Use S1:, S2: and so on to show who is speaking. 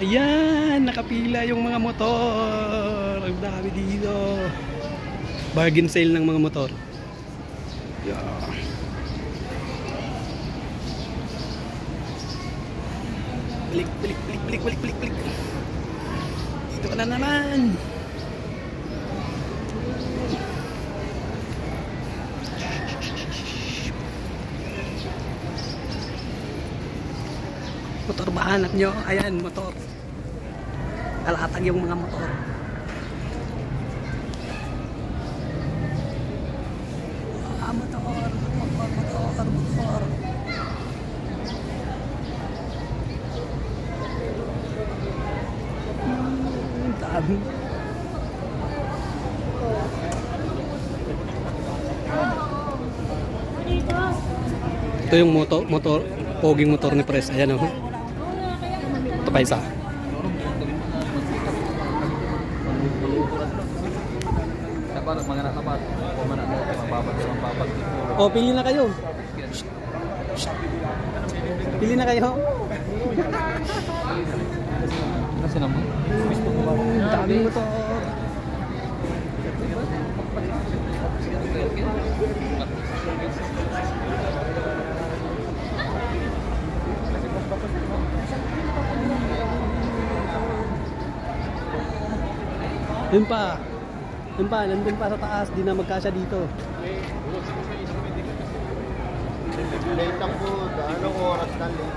S1: Ayan, nakapila yung mga motor. Ang dami dito. Bargain sale ng mga motor. Yeah. Balik, balik, balik, balik, balik, balik, balik. Dito ka na naman. Motor ba hanap nyo? Ayan, motor. Kalatag yung mga motor. Motor. Dami. Ito yung motor, poging motor ni Pres. Ayan o. Ito pa isa. O, pili na kayo. Pili na kayo.
S2: Kasi naman.
S1: Dami motor. Yun pa. Yun pa, nandun pa sa taas. Di na magkasya dito.
S3: Late ang po. Anong oras na late?